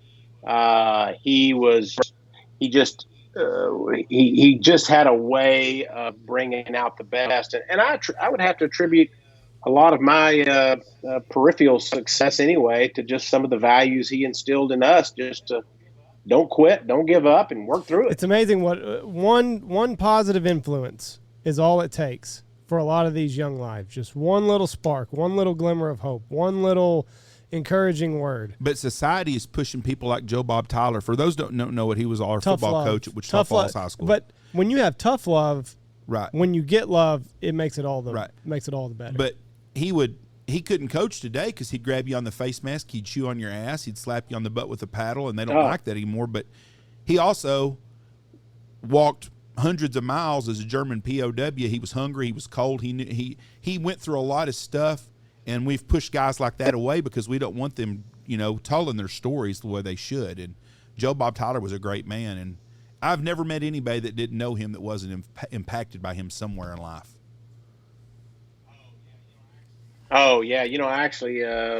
He just had a way of bringing out the best, and I would have to attribute a lot of my peripheral success anyway to just some of the values he instilled in us. Just to don't quit, don't give up, and work through it. It's amazing what one positive influence is all it takes for a lot of these young lives. Just one little spark, one little glimmer of hope, one little encouraging word. But society is pushing people like Joe Bob Tyler. For those who don't know what he was, our football coach at Wichita Falls High School. But when you have tough love, right? When you get love, it makes it all the better. But he couldn't coach today because he'd grab you on the face mask, he'd chew on your ass, he'd slap you on the butt with a paddle, and they don't like that anymore. But he also walked hundreds of miles as a German POW. He was hungry, he was cold, he went through a lot of stuff. And we've pushed guys like that away because we don't want them, telling their stories the way they should. And Joe Bob Tyler was a great man. And I've never met anybody that didn't know him that wasn't impacted by him somewhere in life. Oh, yeah. Actually, I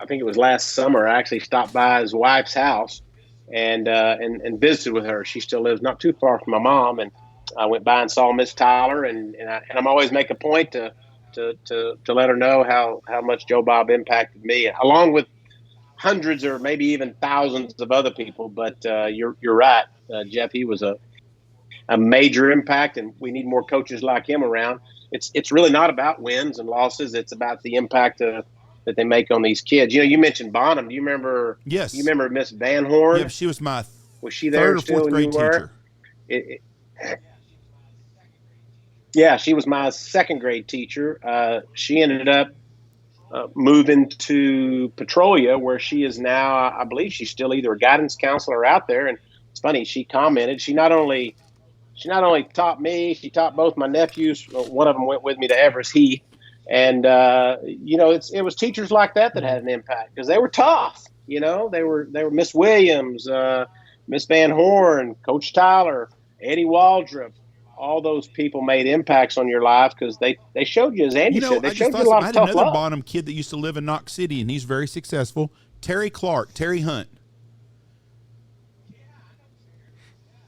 think it was last summer, I actually stopped by his wife's house and visited with her. She still lives not too far from my mom. And I went by and saw Miss Tyler. And I'm always make a point to let her know how much Joe Bob impacted me, along with hundreds or maybe even thousands of other people. But you're right, Jeff. He was a major impact, and we need more coaches like him around. It's really not about wins and losses. It's about the impact that they make on these kids. You mentioned Bonham. Do you remember? Yes. You remember Miss Van Horn? Yeah, she was my she there third or fourth grade teacher. Yeah, she was my second grade teacher. She ended up moving to Petrolia, where she is now. I believe she's still either a guidance counselor out there. And it's funny, she commented. She not only taught me, she taught both my nephews. One of them went with me to Everest. And it was teachers like that had an impact because they were tough. They were Miss Williams, Miss Van Horn, Coach Tyler, Eddie Waldrop. All those people made impacts on your life because they showed you, as Andy said, they showed you a lot of tough love. I had another Bonham kid that used to live in Knox City, and he's very successful. Terry Hunt.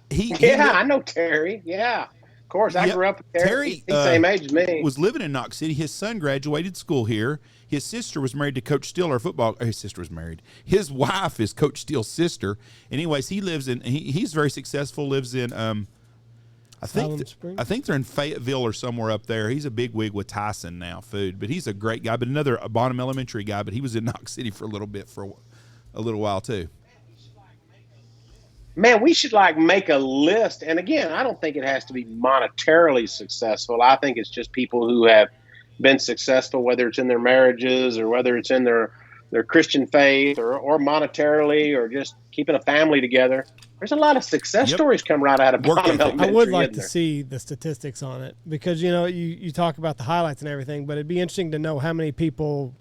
I know Terry. Yeah, of course. I grew up with Terry. He's the same age as me. Was living in Knox City. His son graduated school here. His sister was married to Coach Steele, our football. His sister was married. His wife is Coach Steele's sister. Anyways, he's very successful. Lives in I think they're in Fayetteville or somewhere up there. He's a big wig with Tyson now, food. But he's a great guy. But another Bonham Elementary guy. But he was in Knox City for a little while too. Man, we should make a list. And again, I don't think it has to be monetarily successful. I think it's just people who have been successful, whether it's in their marriages or whether it's in their Christian faith or monetarily or just keeping a family together. There's a lot of success stories come right out of Bonham Elementary. I would like to see the statistics on it because, you talk about the highlights and everything, but it'd be interesting to know how many people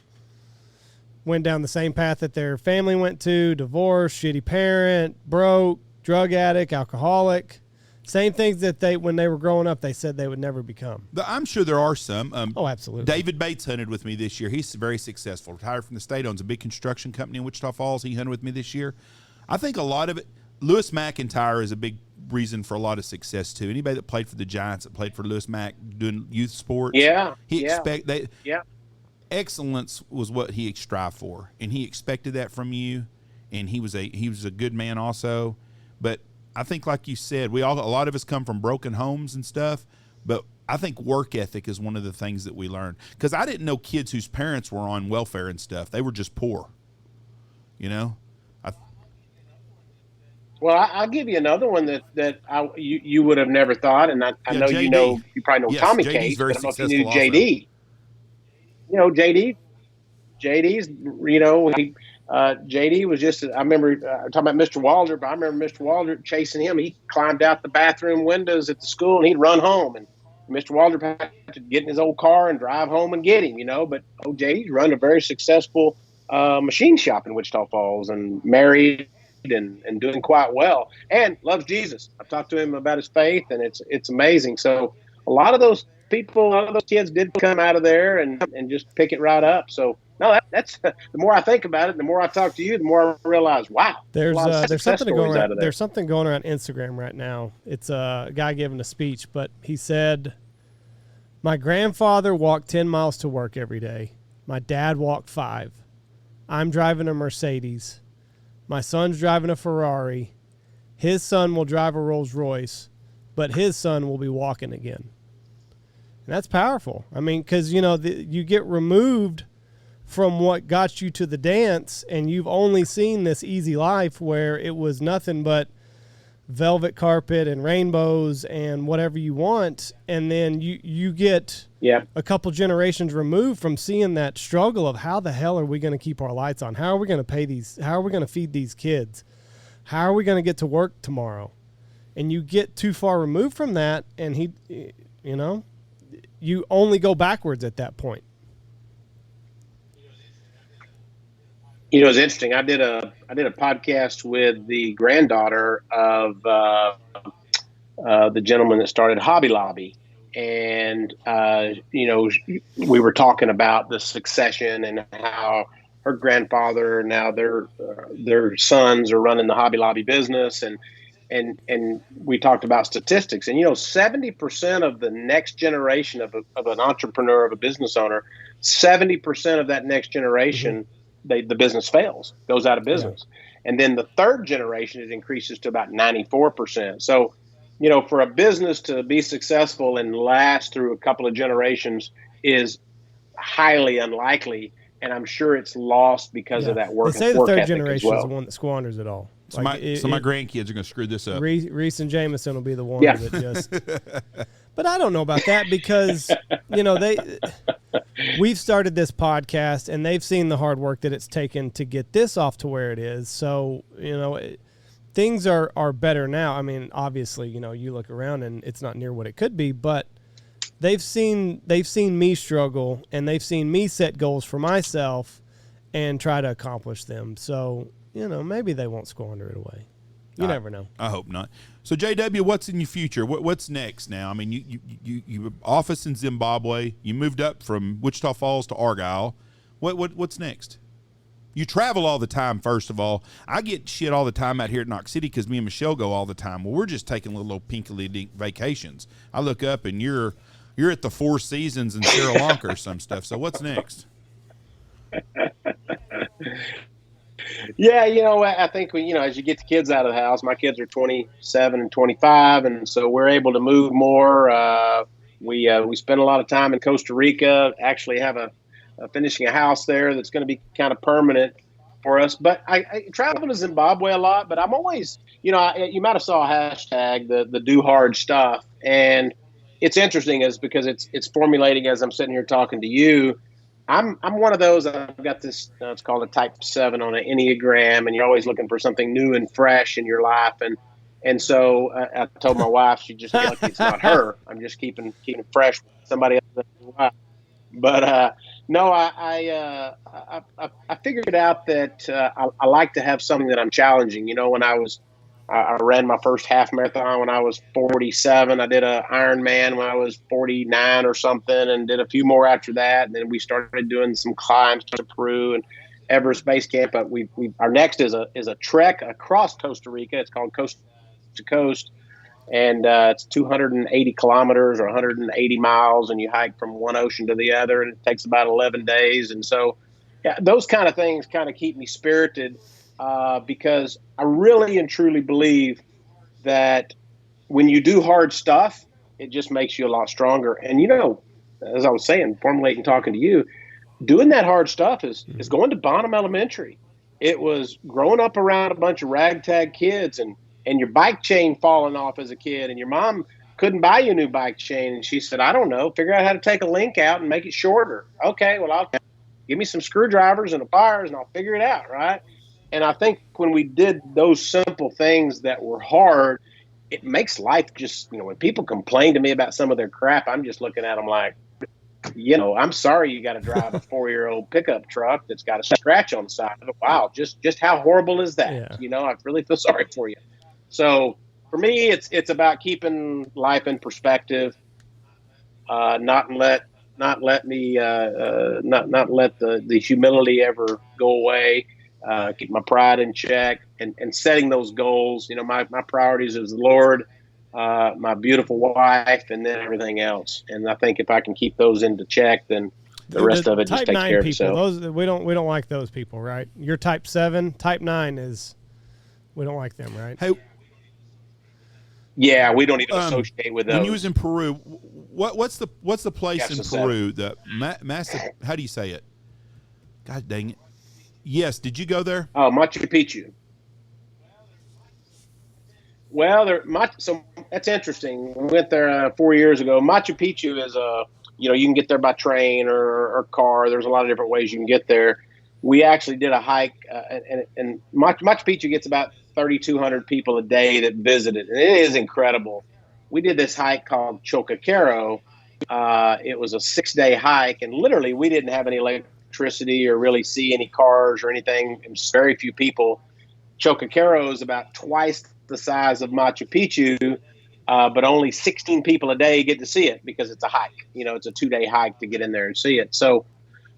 went down the same path that their family went to: divorce, shitty parent, broke, drug addict, alcoholic. Same things that when they were growing up, they said they would never become. I'm sure there are some. Absolutely. David Bates hunted with me this year. He's very successful. Retired from the state, owns a big construction company in Wichita Falls. He hunted with me this year. I think a lot of it, Lewis McIntyre is a big reason for a lot of success too. Anybody that played for the Giants, that played for Lewis Mack, doing youth sports. Excellence was what he strived for, and he expected that from you. And he was a good man also. But I think, like you said, a lot of us come from broken homes and stuff. But I think work ethic is one of the things that we learn. Because I didn't know kids whose parents were on welfare and stuff. They were just poor. Well, I'll give you another one that you would have never thought, and I Yeah, know JD. you probably know Yes, Tommy JD's Case, very but I don't know if you knew successful also. JD. You know JD's, JD was just, I remember talking about Mr. Waldrop. I remember Mr. Waldrop chasing him. He climbed out the bathroom windows at the school and he'd run home. And Mr. Waldrop had to get in his old car and drive home and get him, But JD's run a very successful machine shop in Wichita Falls and married and doing quite well and loves Jesus. I've talked to him about his faith and it's amazing. So a lot of those people, a lot of those kids did come out of there and just pick it right up. So no, that's the more I think about it, the more I talk to you, the more I realize, wow, a lot of success stories out of there. There's something going around Instagram right now. It's a guy giving a speech, but he said, "My grandfather walked 10 miles to work every day. My dad walked 5. I'm driving a Mercedes. My son's driving a Ferrari. His son will drive a Rolls Royce, but his son will be walking again." And that's powerful. I mean, because, you get removed from what got you to the dance, and you've only seen this easy life where it was nothing but velvet carpet and rainbows and whatever you want, and then you get a couple generations removed from seeing that struggle of how the hell are we going to keep our lights on? How are we going to pay these? How are we going to feed these kids? How are we going to get to work tomorrow? And you get too far removed from that, and you only go backwards at that point. It's interesting. I did a podcast with the granddaughter of the gentleman that started Hobby Lobby, and we were talking about the succession and how her grandfather, now their sons are running the Hobby Lobby business, and we talked about statistics, and 70% of the next generation of an entrepreneur, of a business owner, 70% of that next generation. Mm-hmm. The business fails, goes out of business. Yeah. And then the third generation, it increases to about 94%. So, for a business to be successful and last through a couple of generations is highly unlikely. And I'm sure it's lost because of that work. They say the third generation is the one that squanders it all. So my grandkids are going to screw this up. Reese and Jameson will be the ones that just. But I don't know about that because, we've started this podcast and they've seen the hard work that it's taken to get this off to where it is. So, things are better now. I mean, obviously, you look around and it's not near what it could be, but they've seen me struggle and they've seen me set goals for myself and try to accomplish them. So, maybe they won't squander it away. You never know. I hope not. So, JW, what's in your future? What's next now? I mean, you office in Zimbabwe. You moved up from Wichita Falls to Argyle. What's next? You travel all the time, first of all. I get shit all the time out here at Knox City because me and Michelle go all the time. Well, we're just taking little pinkily vacations. I look up and you're at the Four Seasons in Sri Lanka or some stuff. So what's next? Yeah, I think as you get the kids out of the house, my kids are 27 and 25, and so we're able to move more. We spend a lot of time in Costa Rica. Actually, have finishing a house there that's going to be kind of permanent for us. But I travel to Zimbabwe a lot. But I'm always, you might have saw a hashtag, the do hard stuff, and it's interesting is because it's formulating as I'm sitting here talking to you. I'm one of those. I've got this. It's called a Type 7 on an Enneagram, and you're always looking for something new and fresh in your life. And so I told my wife, she just felt like it's not her. I'm just keeping fresh with somebody else. But no, I figured out that I like to have something that I'm challenging. When I ran my first half marathon when I was 47. I did a Ironman when I was 49 or something, and did a few more after that. And then we started doing some climbs to Peru and Everest Base Camp. But our next is a trek across Costa Rica. It's called Coast to Coast, and it's 280 kilometers or 180 miles, and you hike from one ocean to the other, and it takes about 11 days. And so, those kind of things kind of keep me spirited. Because I really and truly believe that when you do hard stuff, it just makes you a lot stronger. And, as I was saying, formulating, talking to you, doing that hard stuff is going to Bonham Elementary. It was growing up around a bunch of ragtag kids and and your bike chain falling off as a kid, and your mom couldn't buy you a new bike chain, and she said, I don't know, figure out how to take a link out and make it shorter. Okay, well, I'll give me some screwdrivers and a pliers, and I'll figure it out, right? And I think when we did those simple things that were hard, it makes life just, when people complain to me about some of their crap, I'm just looking at them like, I'm sorry you got to drive a 4-year-old pickup truck that's got a scratch on the side of it. Wow, just how horrible is that? Yeah. I really feel sorry for you. So for me, it's about keeping life in perspective, not let the humility ever go away. Keep my pride in check, and setting those goals. My priorities is the Lord, my beautiful wife, and then everything else. And I think if I can keep those into check, then the rest of it just takes care of itself. Those we don't like those people, right? You're type 7, type 9 is we don't like them, right? Hey, yeah, we don't even associate with those. When you was in Peru, what's the place in Peru? The how do you say it? God dang it! Yes, did you go there? Oh, Machu Picchu. Well, so that's interesting. We went there 4 years ago. Machu Picchu is you can get there by train or car. There's a lot of different ways you can get there. We actually did a hike, and Machu Picchu gets about 3,200 people a day that visit it, and it is incredible. We did this hike called Chocaquero. It was a 6-day hike, and literally we didn't have any electricity or really see any cars or anything. It was very few people. Chocaquero is about twice the size of Machu Picchu, but only 16 people a day get to see it because it's a hike. It's a 2-day hike to get in there and see it. So,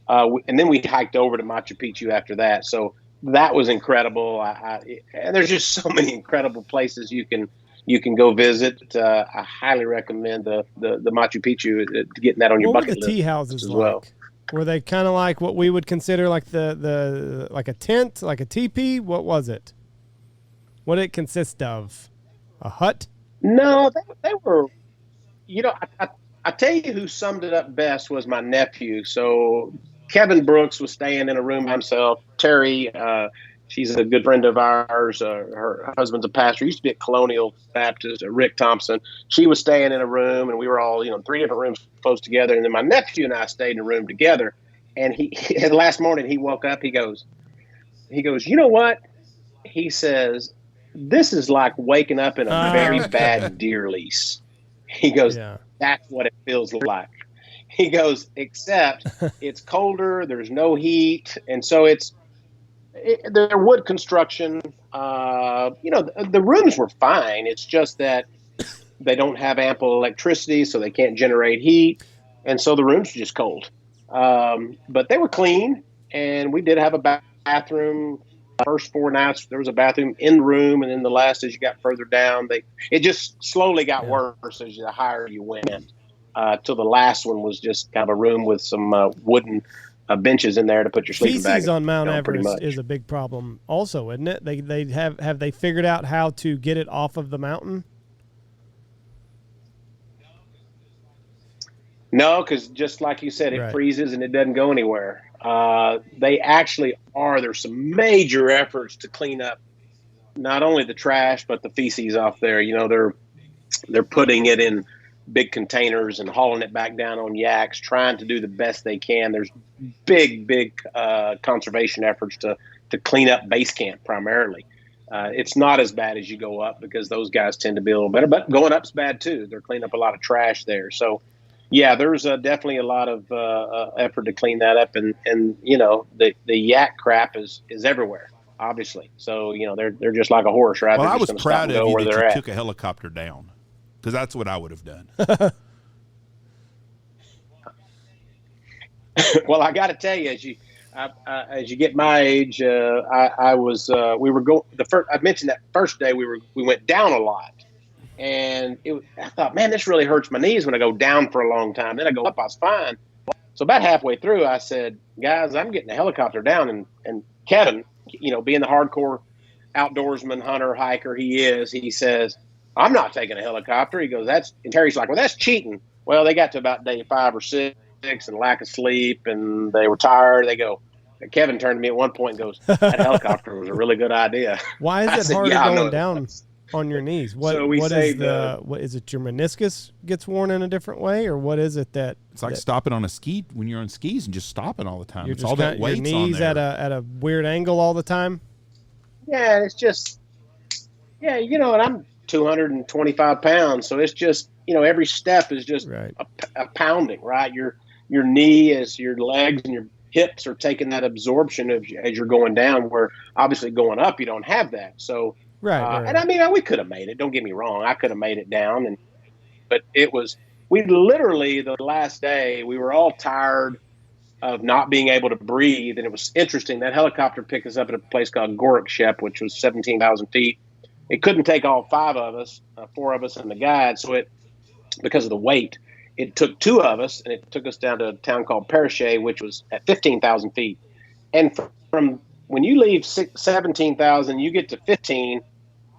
and then we hiked over to Machu Picchu after that. So that was incredible. And there's just so many incredible places you can go visit. I highly recommend the Machu Picchu, getting that on your bucket list. What were the tea houses as like? Well. Were they kind of like what we would consider like the like a tent, like a teepee? What was it? What did it consist of? A hut? No, they were. I tell you who summed it up best was my nephew. So Kevin Brooks was staying in a room by himself. Terry, she's a good friend of ours. Her husband's a pastor. He used to be at Colonial Baptist. Rick Thompson. She was staying in a room, and we were all 3 different rooms close together. And then my nephew and I stayed in a room together. And the last morning he woke up. He goes, you know what? He says, this is like waking up in a very bad deer lease. He goes, That's what it feels like. He goes, except it's colder, there's no heat, and so they're wood construction. The rooms were fine. It's just that they don't have ample electricity, so they can't generate heat, and so the rooms are just cold. But they were clean, and we did have a bathroom. First 4 nights, there was a bathroom in the room, and then the last, as you got further down, it just slowly got worse as the higher you went. Till the last one was just kind of a room with some wooden benches in there to put your sleeping bag. Feces on Mount Everest is a big problem, also, isn't it? They have they figured out how to get it off of the mountain? No, because just like you said, it freezes and it doesn't go anywhere. They actually are. There's some major efforts to clean up not only the trash but the feces off there. They're putting it in big containers and hauling it back down on yaks, trying to do the best they can. There's big conservation efforts to clean up base camp primarily. It's not as bad as you go up because those guys tend to be a little better, but going up's bad too. They're cleaning up a lot of trash there. So yeah, there's definitely a lot of effort to clean that up, and the yak crap is everywhere, obviously. So they're just like a horse, right? Well, I was proud of you that you took a helicopter down, because that's what I would have done. Well, I got to tell you, as you get my age, I was we were going the first. I mentioned that first day we went down a lot. And I thought, man, this really hurts my knees when I go down for a long time. Then I go up, I was fine. So about halfway through, I said, guys, I'm getting a helicopter down. And Kevin, being the hardcore outdoorsman, hunter, hiker he is, he says, I'm not taking a helicopter. He goes, and Terry's like, well, that's cheating. Well, they got to about day 5 or 6 and lack of sleep, and they were tired. Kevin turned to me at one point and goes, that helicopter was a really good idea. Why is it harder going down? on your knees? What So we what is saved, what is it? Your meniscus gets worn in a different way, or what is it that It's like stopping on a ski when you're on skis and just stopping all the time. you're It's just all that your weight's on knees there. at a weird angle all the time? yeah, it's just, yeah, and I'm 225 pounds. So it's just, every step is just Right. a pounding, right? Your knee as your legs and your hips are taking that absorption as you're going down, where obviously going up, you don't have that. So, Right. and I mean, we could have made it. Don't get me wrong. I could have made it down. But we literally, the last day, we were all tired of not being able to breathe. And it was interesting. That helicopter picked us up at a place called Gorakshep, which was 17,000 feet. It couldn't take all five of us, four of us and the guide. So because of the weight, it took two of us, and it took us down to a town called Parachet, which was at 15,000 feet. And from when you leave 17,000, you get to 15,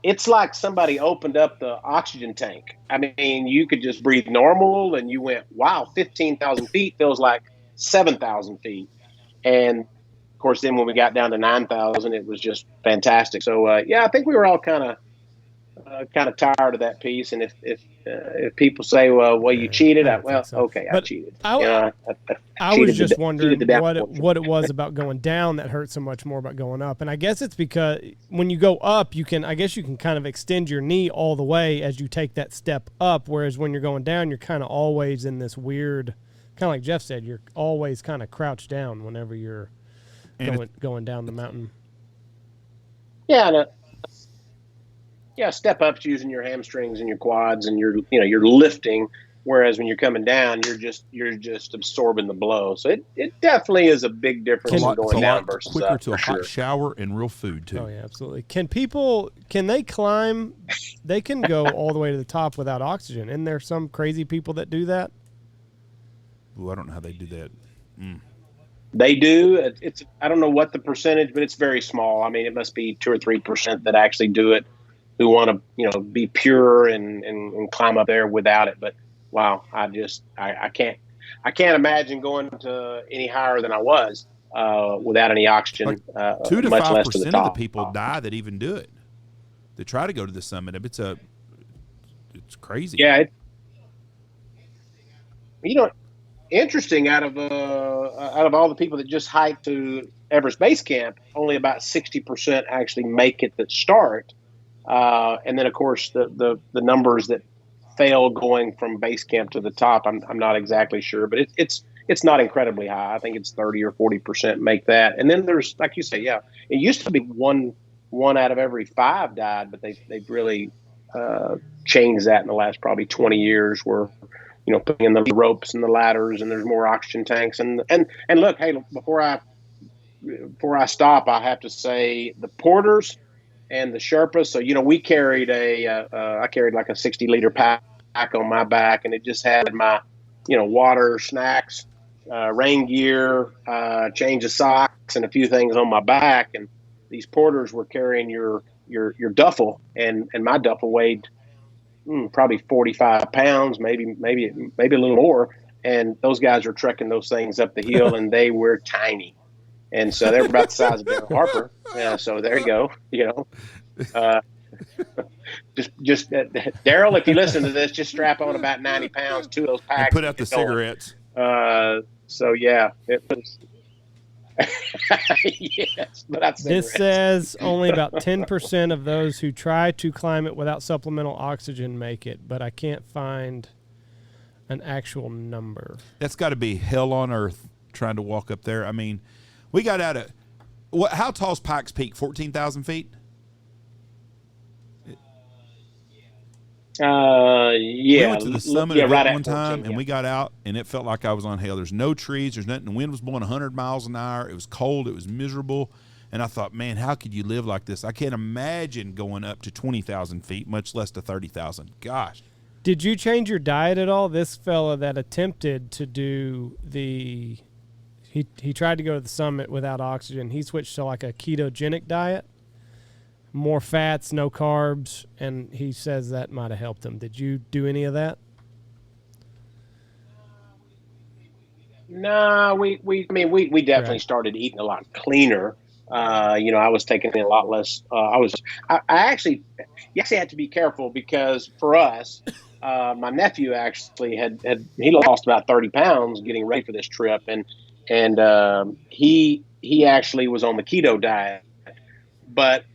it's like somebody opened up the oxygen tank. I mean, you could just breathe normal, and you went, wow, 15,000 feet feels like 7,000 feet. And of course, then when we got down to 9,000, it was just fantastic. So, yeah, I think we were all kind of tired of that piece. And if people say, well, you cheated, I cheated. I was just wondering what it was about going down that hurt so much more about going up. And I guess it's because when you go up, you can kind of extend your knee all the way as you take that step up. Whereas when you're going down, you're kind of always in this weird, kind of like Jeff said, you're always kind of crouched down whenever you're going down the mountain. Yeah. Yeah, step ups using your hamstrings and your quads, and you're lifting. Whereas when you're coming down, you're just absorbing the blow. So it definitely is a big difference in going down versus quicker up. To a hot shower and real food too. Oh yeah, absolutely. Can they climb? They can go all the way to the top without oxygen. Isn't there some crazy people that do that? Ooh, I don't know how they do that. They do. I don't know what the percentage, but it's very small. I mean, it must be 2 or 3% that actually do it, who want to, be pure and climb up there without it. But wow, I can't imagine going to any higher than I was without any oxygen. 2 to much 5% less to the of top. the people die that even do it. They try to go to the summit. It's crazy. Yeah. Interesting. Out of all the people that just hike to Everest Base Camp, only about 60% actually make it that start. And then, of course, the numbers that fail going from base camp to the top, I'm not exactly sure, but it's not incredibly high. I think it's 30 or 40% make that. And then there's, like you say, yeah, it used to be one out of every 5 died, but they've really changed that in the last probably 20 years, where putting in the ropes and the ladders, and there's more oxygen tanks. And look, hey, before I stop, I have to say the porters and the Sherpas. So, we carried I carried like a 60-liter pack on my back, and it just had my, water, snacks, rain gear, change of socks, and a few things on my back. And these porters were carrying your duffel, and my duffel weighed probably 45 pounds, maybe a little more. And those guys were trekking those things up the hill, and they were tiny. And so they were about the size of Daryl Harper. Yeah, so there you go. Just Daryl, if you listen to this, just strap on about 90 pounds, 2 of those packs. And put out the cigarettes. So yeah, it was. Yes, but this says only about 10% of those who try to climb it without supplemental oxygen make it, but I can't find an actual number. That's got to be hell on earth trying to walk up there. I mean, we got out of how tall is Pikes Peak? 14,000 feet. Yeah. We went to the summit of right it at one time, 14, and we got out, and it felt like I was on hell. There's no trees, there's nothing. The wind was blowing 100 miles an hour. It was cold, it was miserable, and I thought, man, how could you live like this? I can't imagine going up to 20,000 feet, much less to 30,000. Gosh. Did you change your diet at all? This fella that attempted to do he tried to go to the summit without oxygen. He switched to like a ketogenic diet. More fats, no carbs, and he says that might have helped him. Did you do any of that? No, we definitely started eating a lot cleaner. I was taking in a lot less. I actually, you actually had to be careful because for us, my nephew actually he lost about 30 pounds getting ready for this trip, and he actually was on the keto diet. But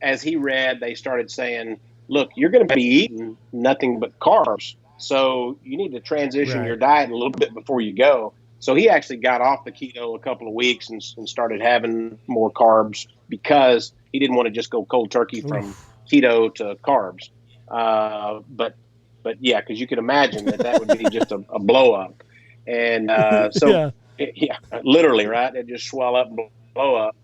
as he read, they started saying, "Look, you're going to be eating nothing but carbs, so you need to transition your diet a little bit before you go." So he actually got off the keto a couple of weeks and started having more carbs because he didn't want to just go cold turkey from keto to carbs. But yeah, because you could imagine that would be just a blow up, and literally, right? It just swell up and blow up.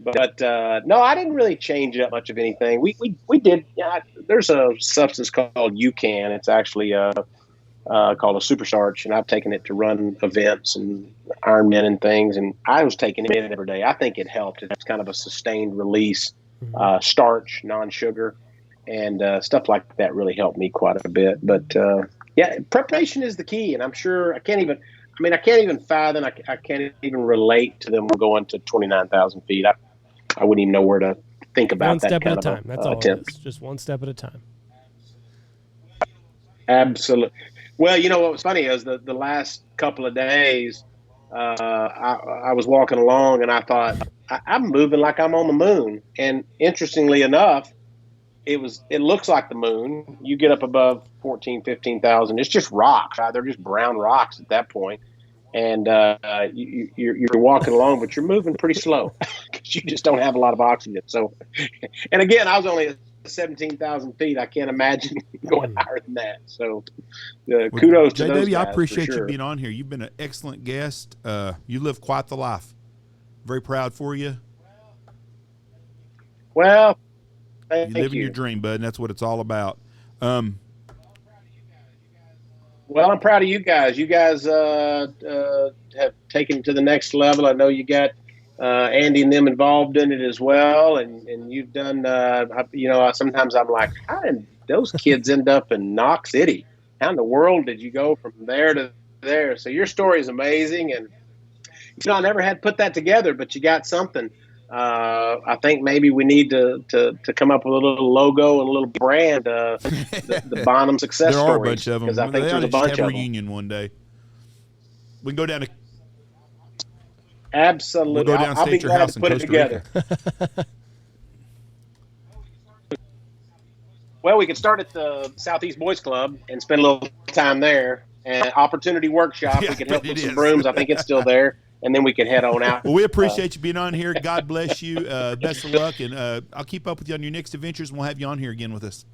But no, I didn't really change up much of anything. We did. Yeah, there's a substance called UCAN. It's actually called a superstarch, and I've taken it to run events and Ironman and things. And I was taking it every day. I think it helped. It's kind of a sustained release starch, non-sugar, and stuff like that really helped me quite a bit. But yeah, preparation is the key, and I'm sure I can't even fathom. I can't even relate to them going to 29,000 feet. I wouldn't even know where to think about one that step kind at a of time. That's all attempt. it is. Just one step at a time. Absolutely. Well, what was funny is the last couple of days, I was walking along and I thought, I'm moving like I'm on the moon. And interestingly enough, it looks like the moon. You get up above 14, 15,000. It's just rocks. Right? They're just brown rocks at that point. And you're walking along, but you're moving pretty slow because you just don't have a lot of oxygen. So, and again, I was only at 17,000 feet. I can't imagine going higher than that. So, kudos to those guys. I appreciate you being on here. You've been an excellent guest. You live quite the life. Very proud for you. Well, you live in your dream, bud, and that's what it's all about. Well, I'm proud of you guys. You guys have taken it to the next level. I know you got Andy and them involved in it as well, and you've done. Sometimes I'm like, how did those kids end up in Knox City? How in the world did you go from there to there? So your story is amazing, and I never had put that together, but you got something. I think maybe we need to come up with a little logo and a little brand, the Bonham success stories. There are a bunch of them. Because I think there's a bunch of them. Reunion one day. We can go down to. Absolutely. We'll go down I'll be glad to put it together. Well, we could start at the Southeast Boys Club and spend a little time there. And Opportunity Workshop, we could help with some brooms. I think it's still there. And then we can head on out. Well, we appreciate you being on here. God bless you. Best of luck. And I'll keep up with you on your next adventures, and we'll have you on here again with us.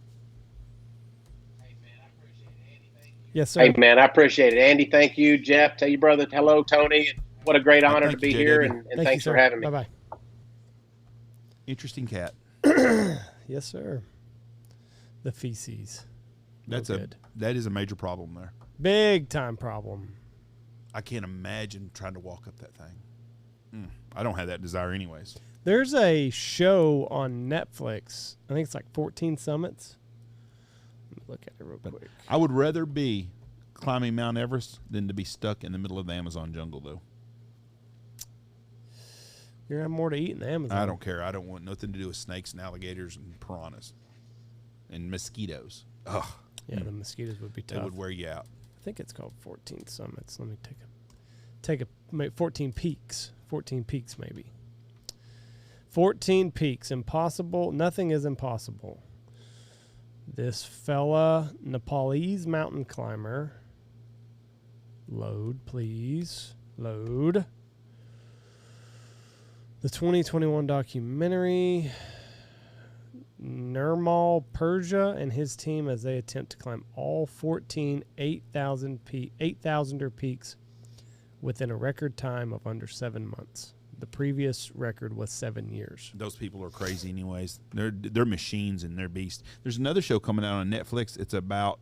Yes, sir. Hey, man, I appreciate it. Andy, thank you. Jeff, tell your brother hello, Tony. What a great honor to be here, and thanks for having me. Bye-bye. Interesting cat. Yes, sir. The feces. That is a major problem there. Big time problem. I can't imagine trying to walk up that thing. I don't have that desire anyways. There's a show on Netflix. I think it's like 14 Summits. Let me look at it real quick. I would rather be climbing Mount Everest than to be stuck in the middle of the Amazon jungle, though. You're going to have more to eat in the Amazon. I don't care. I don't want nothing to do with snakes and alligators and piranhas and mosquitoes. Ugh. Yeah, the mosquitoes would be tough. They would wear you out. I think it's called 14 Summits. Let me take a 14 Peaks. 14 Peaks, maybe. 14 Peaks. Impossible. Nothing is impossible. This fella, Nepalese mountain climber. Load, please. Load. The 2021 documentary. Nirmal Persia and his team as they attempt to climb all 14 8,000er peaks within a record time of under 7 months. The previous record was 7 years. Those people are crazy anyways. They're machines and they're beasts. There's another show coming out on Netflix. It's about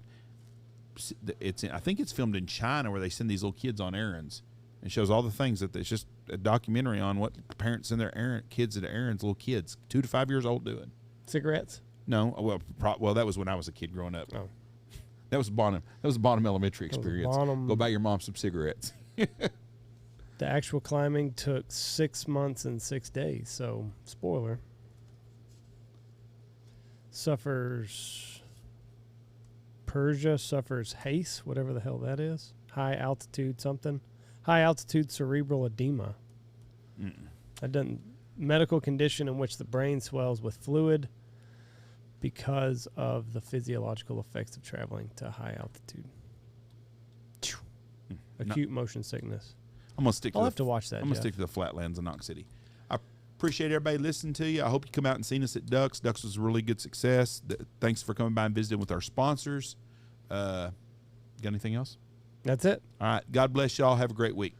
I think it's filmed in China where they send these little kids on errands. It shows all the things that it's just a documentary on what parents send their kids at errands, little kids, 2 to 5 years old doing. Cigarettes? No. Well, that was when I was a kid growing up. Oh. That was Bonham Elementary experience. Go buy your mom some cigarettes. The actual climbing took 6 months and 6 days. So, spoiler. Persia suffers haze, whatever the hell that is. High altitude something. High altitude cerebral edema. Medical condition in which the brain swells with fluid because of the physiological effects of traveling to high altitude. Acute motion sickness. I'm gonna stick. I'll have to watch that. I'm gonna stick to the flatlands of Knox City. I appreciate everybody listening to you. I hope you come out and seen us at Ducks. Ducks was a really good success. Thanks for coming by and visiting with our sponsors. Got anything else? That's it. All right. God bless y'all. Have a great week.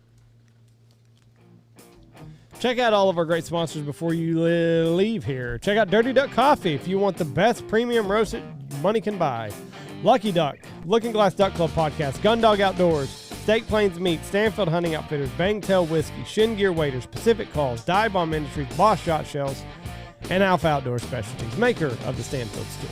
Check out all of our great sponsors before you leave here. Check out Dirty Duck Coffee if you want the best premium roasted money can buy. Lucky Duck, Looking Glass Duck Club Podcast, Gundog Outdoors, Steak Plains Meat, Stanfield Hunting Outfitters, Bangtail Whiskey, Shin Gear Waiters, Pacific Calls, Dive Bomb Industries, Boss Shot Shells, and Alpha Outdoor Specialties, maker of the Stanfield Stool.